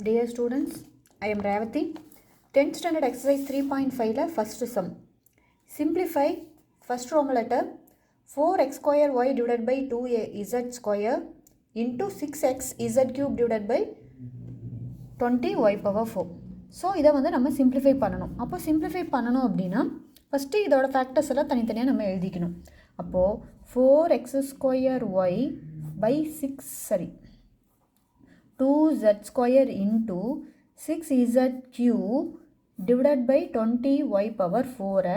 Dear students, I am Ravathi. 10th standard exercise 3.5 first sum. Simplify first Roman letter 4x square y divided by 2z square into 6x z cube divided by 20 y power 4. So இதை வந்து நம்ம simplify பண்ணணும். அப்போ simplify பண்ணணும் அப்படின்னா first இதோட factors எல்லாம் தனித்தனியாக நம்ம எழுதிக்கணும். அப்போது 4x square y by 2z square into 6z cube divided by 20y power 4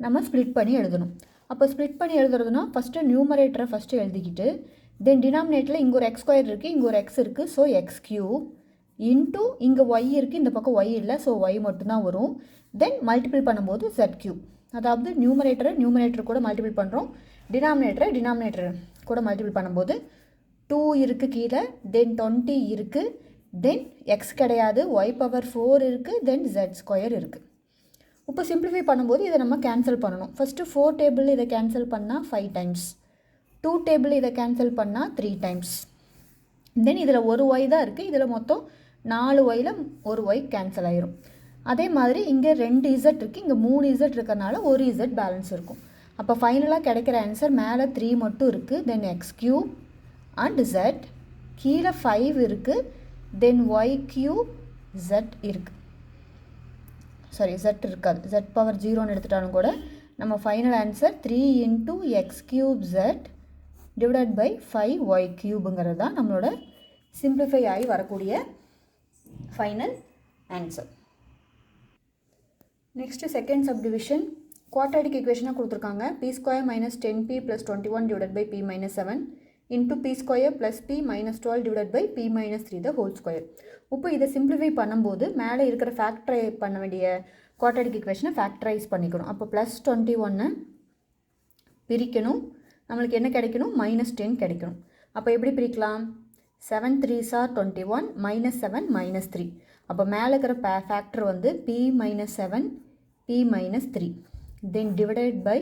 நம்ம ஸ்ப்ளிட் பண்ணி எழுதணும். அப்போ ஸ்ப்ளிட் பண்ணி எழுதுறதுனா ஃபஸ்ட்டு நியூமரேட்டரை ஃபஸ்ட்டு எழுதிக்கிட்டு தென் டினாமினேட்டரில் இங்கே ஒரு எக்ஸ் ஸ்கொயர் இருக்குது, இங்கே ஒரு எக்ஸ் இருக்குது, ஸோ எக்ஸ் கியூப் இன்ட்டு இங்கே ஒய் இருக்குது, இந்த பக்கம் ஒய் இல்லை, ஸோ ஒய் மட்டும்தான் வரும். தென் மல்டிபிள் பண்ணும்போது z கியூப், அதாவது நியூமரேட்டர் கூட மல்டிபிள் பண்ணுறோம், டினாமினேட்டர் கூட மல்டிபிள் பண்ணும்போது 2 இருக்குது கீழே, தென் 20 இருக்குது, தென் எக்ஸ் கிடையாது, ஒய் பவர் 4 இருக்குது, தென் z ஸ்கொயர் இருக்குது. இப்போ சிம்பிளிஃபை பண்ணும்போது இதை நம்ம கேன்சல் பண்ணணும். ஃபஸ்ட்டு 4 டேபிள் இதை கேன்சல் பண்ணால் 5 டைம்ஸ், 2 டேபிள் இதை கேன்சல் பண்ணால் 3 டைம்ஸ், தென் இதில் ஒரு ஒய் தான் இருக்குது, இதில் மொத்தம் 4 ஒயில் ஒரு ஒய் கேன்சல் ஆயிரும். அதே மாதிரி இங்கே 2 இசட் இருக்குது, இங்கே 3 இசட் இருக்கிறனால ஒரு இசட் பேலன்ஸ் இருக்கும். அப்போ ஃபைனலாக கிடைக்கிற ஆன்சர் மேலே 3 மட்டும் இருக்குது, then X cube and z, கீழே 5 இருக்குது, தென் ஒய் கியூப் z இருக்குது. சாரி, z இருக்காது, z பவர் 0ன்னு எடுத்துட்டாலும் கூட நம்ம final answer 3 into X cube z divided by 5 Y கியூபுங்கிறது தான் நம்மளோட சிம்பிளிஃபை ஆகி வரக்கூடிய final answer. Next second subdivision quadratic ஈக்குவேஷனாக கொடுத்துருக்காங்க. P square minus 10p plus 21 divide by p minus 7 into P square plus p minus 12 divide by p minus 3 the whole square. இப்போ இதை simplify பண்ணும்போது மேலே இருக்கிற ஃபேக்டரை பண்ண வேண்டிய குவாட்ராட்டிக் ஈக்குவேஷனை ஃபேக்டரைஸ் பண்ணிக்கணும். அப்போ ப்ளஸ் 21 பிரிக்கணும், நம்மளுக்கு என்ன கிடைக்கணும், மைனஸ் 10 கிடைக்கணும். அப்போ எப்படி பிரிக்கலாம், 7 3s are 21 மைனஸ் 7 மைனஸ் 3. அப்போ மேலே இருக்கிற ஃபேக்டர் வந்து p minus 7 p minus 3 then divided by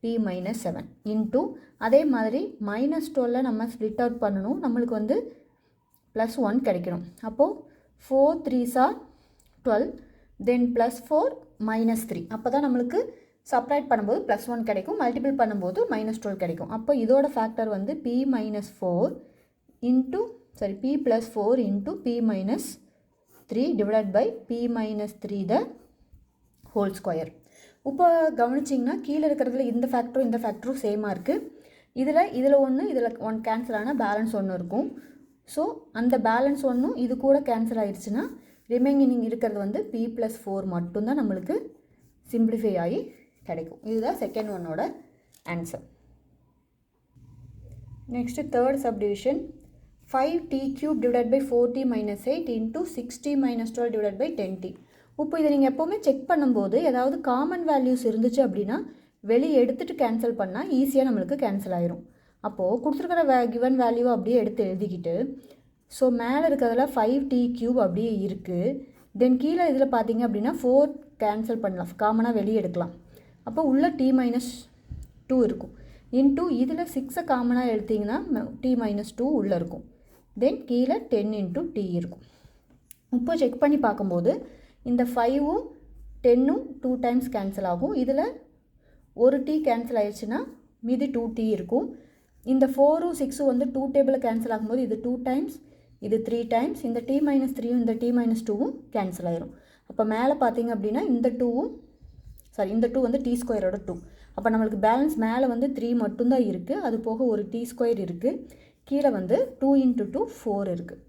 p minus 7 into அதே மாதிரி மைனஸ் 12 நம்ம ஸ்ப்ளிட் அவுட் பண்ணணும், நம்மளுக்கு வந்து ப்ளஸ் 1 கிடைக்கணும். அப்போது 4 3s are 12 then plus 4 minus 3. அப்போ தான் நம்மளுக்கு சப்ராக்ட் பண்ணும்போது ப்ளஸ் 1 கிடைக்கும், மல்டிபிள் பண்ணும்போது மைனஸ் 12 கிடைக்கும். அப்போ இதோட ஃபேக்டர் வந்து p minus 4 into p plus 4 into p minus 3 divided by p minus 3 the whole square. இப்போ கவனிச்சிங்கன்னா கீழே இருக்கிறதுல இந்த ஃபேக்டரும் சேமாக இருக்குது. இதில் ஒன்று கேன்சல் ஆனால் பேலன்ஸ் ஒன்று இருக்கும். ஸோ அந்த பேலன்ஸ் ஒன்றும் இது கூட கேன்சல் ஆகிடுச்சுன்னா ரிமைனிங் இருக்கிறது வந்து p ப்ளஸ் 4 மட்டும்தான் நம்மளுக்கு சிம்பிளிஃபை ஆகி கிடைக்கும். இதுதான் செகண்ட் ஒன்னோட answer. Next third subdivision 5t cube divided by 4t minus 8 into 6t minus 12 divided by 10t. இப்போ இதை நீங்கள் எப்போவுமே செக் பண்ணும்போது ஏதாவது காமன் வேல்யூஸ் இருந்துச்சு அப்படின்னா வெளியே எடுத்துகிட்டு கேன்சல் பண்ணால் ஈஸியாக நம்மளுக்கு கேன்சல் ஆயிரும். அப்போது கொடுத்துருக்கிற கிவன் வேல்யூவை அப்படியே எடுத்து எழுதிக்கிட்டு ஸோ மேலே இருக்கிறதுல 5t cube அப்படியே இருக்குது, தென் கீழே இதில் பார்த்தீங்க அப்படின்னா 4 கேன்சல் பண்ணலாம், காமனாக வெளியே எடுக்கலாம். அப்போ உள்ள t மைனஸ் 2 இருக்கும், இன்ட்டு இதில் 6 காமனாக எடுத்திங்கன்னா t மைனஸ் 2 உள்ளே இருக்கும், தென் கீழே 10 இன்ட்டு t இருக்கும். இப்போ செக் பண்ணி பார்க்கும்போது இந்த 5ம் 10ம் 2 டைம்ஸ் கேன்சல் ஆகும், இதில் ஒரு t கேன்சல் ஆயிடுச்சுன்னா மீதி 2t இருக்கும். இந்த 4ம் 6ம் வந்து 2 டேபிளில் கேன்சல் ஆகும்போது இது 2 டைம்ஸ், இது 3 டைம்ஸ், இந்த t மைனஸ் 3யும் இந்த t மைனஸ் 2வும் கேன்சல் ஆயிரும். அப்போ மேலே பார்த்தீங்க அப்படின்னா இந்த 2 வந்து t ஸ்கொயரோட 2. அப்போ நம்மளுக்கு பேலன்ஸ் மேலே வந்து 3 மட்டும்தான் இருக்குது, அது போக ஒரு t ஸ்கொயர் இருக்குது, கீழே வந்து 2 இன்ட்டு 2 4 இருக்குது.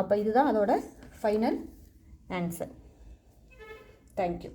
அப்போ இதுதான் அதோட ஃபைனல் ஆன்சர். தேங்க்யூ.